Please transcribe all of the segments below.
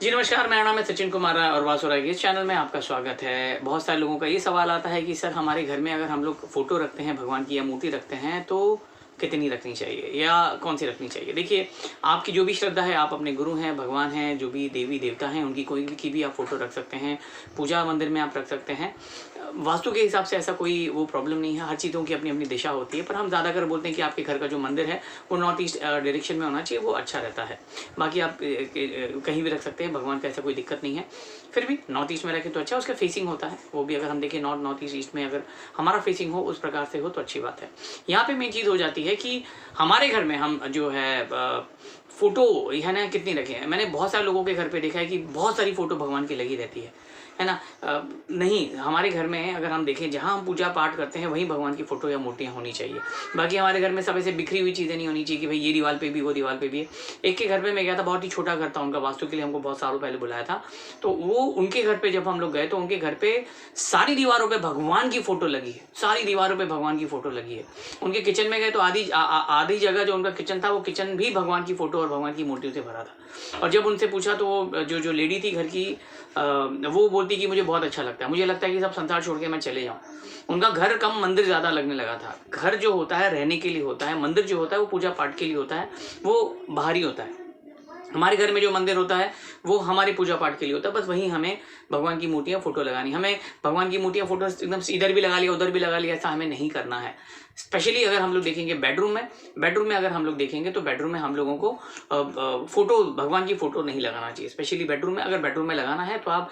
जी नमस्कार, मेरा नाम है सचिन कुमार और वासुराय के इस चैनल में आपका स्वागत है। बहुत सारे लोगों का ये सवाल आता है कि सर हमारे घर में अगर हम लोग फ़ोटो रखते हैं भगवान की या मूर्ति रखते हैं तो कितनी रखनी चाहिए या कौन सी रखनी चाहिए? देखिए, आपकी जो भी श्रद्धा है, आप अपने गुरु हैं, भगवान हैं, जो भी देवी देवता हैं उनकी कोई भी की भी आप फ़ोटो रख सकते हैं, पूजा मंदिर में आप रख सकते हैं। वास्तु के हिसाब से ऐसा कोई वो प्रॉब्लम नहीं है, हर चीज़ों की अपनी-अपनी दिशा होती है, पर हम ज़्यादातर बोलते हैं कि आपके घर का जो मंदिर है वो नॉर्थ ईस्ट डायरेक्शन में होना चाहिए, वो अच्छा रहता है। बाकी आप कहीं भी रख सकते हैं, भगवान का ऐसा कोई दिक्कत नहीं है। फिर भी नॉर्थ ईस्ट में रखें तो अच्छा, उसका फेसिंग होता है, वो भी अगर हम देखें नॉर्थ ईस्ट ईस्ट में अगर हमारा फेसिंग हो उस प्रकार से हो तो अच्छी बात है। यहाँ पे मेन चीज़ हो जाती है कि हमारे घर में हम जो है फ़ोटो है ना कितनी रखें। मैंने बहुत सारे लोगों के घर पे देखा है कि बहुत सारी फ़ोटो भगवान की लगी रहती है ना? नहीं, हमारे घर में अगर हम देखें जहाँ हम पूजा पाठ करते हैं वहीं भगवान की फ़ोटो या मूर्तियाँ होनी चाहिए। बाकी हमारे घर में सब ऐसे बिखरी हुई चीज़ें नहीं होनी चाहिए कि भाई ये दीवार पे भी वो दीवार पे भी है। एक के घर पे मैं गया था, बहुत ही छोटा घर था उनका, वास्तु के लिए हमको बहुत सालों पहले बुलाया था। तो वो उनके घर पे जब हम लोग गए तो उनके घर पे सारी दीवारों पे भगवान की फ़ोटो लगी है, सारी दीवारों पे भगवान की फ़ोटो लगी है। उनके किचन में गए तो आधी जगह जो उनका किचन था वो किचन भी भगवान की फ़ोटो और भगवान की मूर्तियों से भरा था। और जब उनसे पूछा तो वो जो लेडी थी घर की, वो बोलती कि मुझे बहुत अच्छा लगता है, मुझे लगता है कि सब संसार छोड़ के मैं चले जाऊँ। उनका घर कम मंदिर ज़्यादा लगने लगा था। घर जो होता है रहने के लिए होता है, मंदिर जो होता है वो पूजा पाठ के लिए होता है, वो बाहरी होता है। हमारे घर में जो मंदिर होता है वो हमारी पूजा पाठ के लिए होता है, बस वहीं हमें भगवान की मूर्तियाँ फ़ोटो लगानी। हमें भगवान की मूर्तियाँ फ़ोटो एकदम से इधर भी लगा लिया उधर भी लगा लिया, ऐसा हमें नहीं करना है। स्पेशली अगर हम लोग देखेंगे बेडरूम में अगर हम लोग देखेंगे तो बेडरूम में हम लोगों को फ़ोटो भगवान की फ़ोटो नहीं लगाना चाहिए। स्पेशली बेडरूम में, अगर बेडरूम में लगाना है तो आप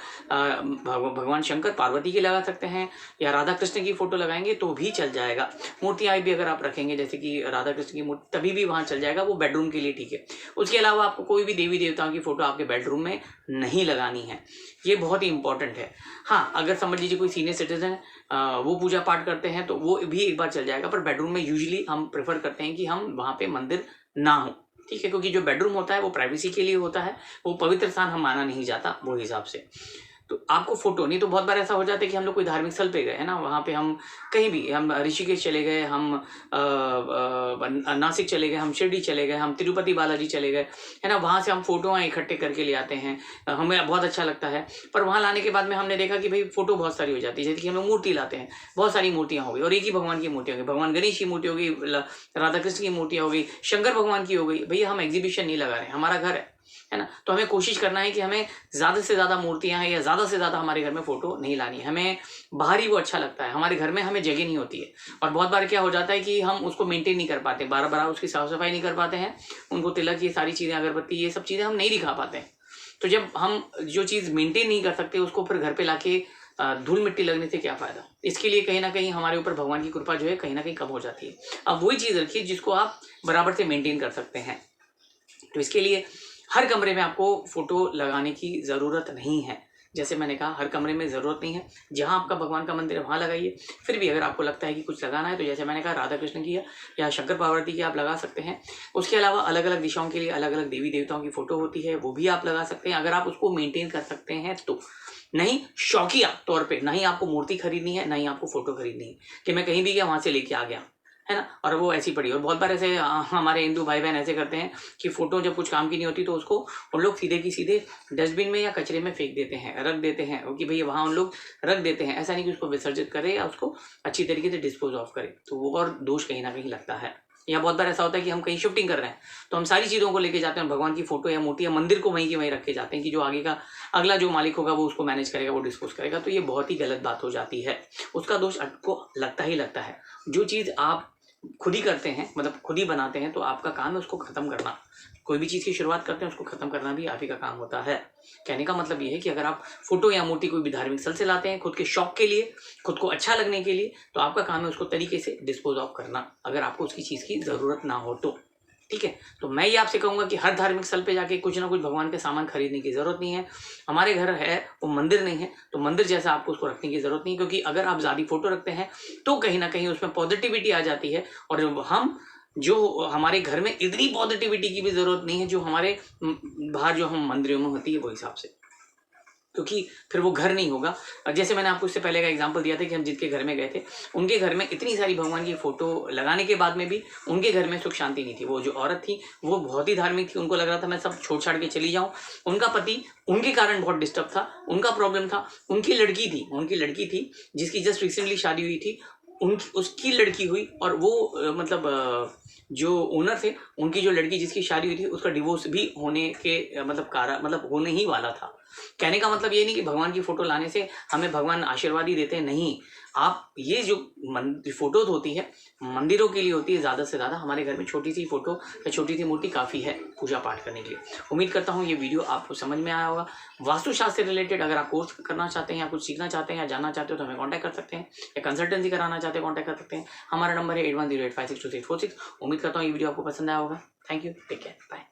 भगवान शंकर पार्वती की लगा सकते हैं या राधा कृष्ण की फ़ोटो लगाएंगे तो भी चल जाएगा। मूर्तियाँ भी अगर आप रखेंगे जैसे कि राधा कृष्ण की मूर्ति, तभी भी वहाँ चल जाएगा, वो बेडरूम के लिए ठीक है। उसके अलावा आपको कोई भी देवी देवताओं की फ़ोटो आपके बेडरूम में नहीं लगानी है, ये बहुत ही इंपॉर्टेंट है। हाँ, अगर समझ लीजिए कोई सीनियर सिटीजन है, वो पूजा पाठ करते हैं तो वो भी एक बार चल जाएगा, पर बेडरूम में यूजुअली हम प्रेफर करते हैं कि हम वहाँ पे मंदिर ना हो, ठीक है? क्योंकि जो बेडरूम होता है वो प्राइवेसी के लिए होता है, वो पवित्र स्थान हम माना नहीं जाता वो हिसाब से। तो आपको फ़ोटो नहीं तो बहुत बार ऐसा हो जाता है कि हम लोग कोई धार्मिक स्थल पे गए है ना, वहाँ पे हम कहीं भी हम ऋषिकेश चले गए, हम नासिक चले गए, हम शिरडी चले गए, हम तिरुपति बालाजी चले गए, है ना? वहाँ से हम फ़ोटोआँ इकट्ठे करके ले आते हैं, हमें बहुत अच्छा लगता है। पर वहाँ लाने के बाद में हमने देखा कि भाई फ़ोटो बहुत सारी हो जाती है, जैसे कि हम लोग मूर्ति लाते हैं, बहुत सारी मूर्तियाँ हो गई और एक ही भगवान की मूर्ति हो गई, भगवान गणेश की मूर्ति हो गई, राधा कृष्ण की मूर्तियाँ हो गई, शंकर भगवान की हो गई। भैया हम एग्जीबिशन नहीं लगा रहे हैं, हमारा घर है ना? तो हमें कोशिश करना है कि हमें ज़्यादा से ज़्यादा मूर्तियाँ हैं या ज़्यादा से ज़्यादा हमारे घर में फ़ोटो नहीं लानी है। हमें बाहर ही वो अच्छा लगता है, हमारे घर में हमें जगह नहीं होती है। और बहुत बार क्या हो जाता है कि हम उसको मेंटेन नहीं कर पाते, बार-बार उसकी साफ-सफाई नहीं कर पाते हैं, उनको तिलक ये सारी चीज़ें, अगरबत्ती ये सब चीज़ें हम नहीं दिखा पाते हैं। तो जब हम जो चीज़ मेंटेन नहीं कर सकते उसको फिर घर पे लाके धूल-मिट्टी लगने से क्या फ़ायदा? इसके लिए कहीं न कहीं हमारे ऊपर भगवान की कृपा जो है कहीं न कहीं कम हो जाती है। अब वही चीज़ रखिए जिसको आप बराबर से मेंटेन कर सकते हैं। तो इसके लिए हर कमरे में आपको फ़ोटो लगाने की ज़रूरत नहीं है। जैसे मैंने कहा हर कमरे में ज़रूरत नहीं है, जहाँ आपका भगवान का मंदिर है वहाँ लगाइए। फिर भी अगर आपको लगता है कि कुछ लगाना है तो जैसे मैंने कहा राधा कृष्ण की या शंकर पार्वती की आप लगा सकते हैं। उसके अलावा अलग-अलग दिशाओं के लिए अलग-अलग देवी देवताओं की फ़ोटो होती है, वो भी आप लगा सकते हैं अगर आप उसको मेंटेन कर सकते हैं तो। नहीं शौकिया तौर पे, ना ही आपको मूर्ति खरीदनी है, ना ही आपको फ़ोटो खरीदनी है कि मैं कहीं भी गया वहाँ से लेके आ गया। है ना? और वो ऐसी पड़ी और बहुत बार ऐसे हमारे हिंदू भाई-बहन ऐसे करते हैं कि फ़ोटो जब कुछ काम की नहीं होती तो उसको उन लोग सीधे की सीधे डस्टबिन में या कचरे में फेंक देते हैं, रख देते हैं कि भई वहाँ उन लोग रख देते हैं। ऐसा नहीं कि उसको विसर्जित करें या उसको अच्छी तरीके से डिस्पोज़ ऑफ करें, तो वो और दोष कहीं न कहीं लगता है। या बहुत बार ऐसा होता है कि हम कहीं शिफ्टिंग कर रहे हैं, तो हम सारी चीज़ों को लेके जाते हैं, भगवान की फ़ोटो या मूर्ति या मंदिर को वहीं की वहीं रख के जाते हैं कि जो आगे का अगला जो मालिक होगा वो उसको मैनेज करेगा, वो डिस्पोज़ करेगा, तो ये बहुत ही गलत बात हो जाती है। उसका दोष आपको लगता ही लगता है। जो चीज़ आप खुद ही करते हैं, मतलब खुद ही बनाते हैं, तो आपका काम है उसको ख़त्म करना। कोई भी चीज़ की शुरुआत करते हैं उसको ख़त्म करना भी आप ही का काम होता है। कहने का मतलब ये है कि अगर आप फ़ोटो या मूर्ति कोई भी धार्मिक स्थल से लाते हैं खुद के शौक के लिए, खुद को अच्छा लगने के लिए, तो आपका काम है उसको तरीके से डिस्पोज़ ऑफ करना, अगर आपको उसकी चीज़ की ज़रूरत ना हो तो। ठीक है? तो मैं ये आपसे कहूँगा कि हर धार्मिक स्थल पे जाके कुछ ना कुछ भगवान के सामान खरीदने की ज़रूरत नहीं है। हमारे घर है, वो मंदिर नहीं है, तो मंदिर जैसा आपको उसको रखने की ज़रूरत नहीं है, क्योंकि अगर आप ज़्यादा फ़ोटो रखते हैं, तो कहीं न कहीं उसमें पॉज़िटिविटी आ जाती है और हम जो हमारे घर में इतनी पॉज़िटिविटी की भी ज़रूरत नहीं है, जो हमारे बाहर जो हम मंदिरों में होती है, वो हिसाब से। क्योंकि फिर वो घर नहीं होगा। जैसे मैंने आपको इससे पहले का एग्जांपल दिया था कि हम जिनके घर में गए थे, उनके घर में इतनी सारी भगवान की फ़ोटो लगाने के बाद में भी उनके घर में सुख शांति नहीं थी। वो जो औरत थी वो बहुत ही धार्मिक थी, उनको लग रहा था मैं सब छोड़ छाड़ के चली जाऊँ। उनका पति उनके कारण बहुत डिस्टर्ब था, उनका प्रॉब्लम था। उनकी लड़की थी जिसकी जस्ट रिसेंटली शादी हुई थी, उनकी उसकी लड़की हुई और वो जो ओनर थे उनकी जो लड़की जिसकी शादी हुई थी उसका डिवोर्स भी होने के मतलब होने ही वाला था। कहने का मतलब ये नहीं कि भगवान की फोटो लाने से हमें भगवान आशीर्वाद ही देते हैं, नहीं। आप ये जो फोटोज होती है मंदिरों के लिए होती है, ज़्यादा से ज़्यादा हमारे घर में छोटी सी फोटो या छोटी सी मूर्ति काफ़ी है पूजा पाठ करने के लिए। उम्मीद करता हूँ ये वीडियो आपको समझ में आया होगा। वास्तुशास्त्र से रिलेटेड अगर आप कोर्स करना चाहते हैं या कुछ सीखना चाहते हैं या जानना चाहते हो तो हमें कॉन्टैक्ट कर सकते हैं, या कंसल्टेंसी कराना चाहते हैं कॉन्टैक्ट कर सकते हैं। हमारा नंबर है 8108562646। उम्मीद करता हूँ ये वीडियो आपको पसंद आया होगा। Thank you, take care, bye.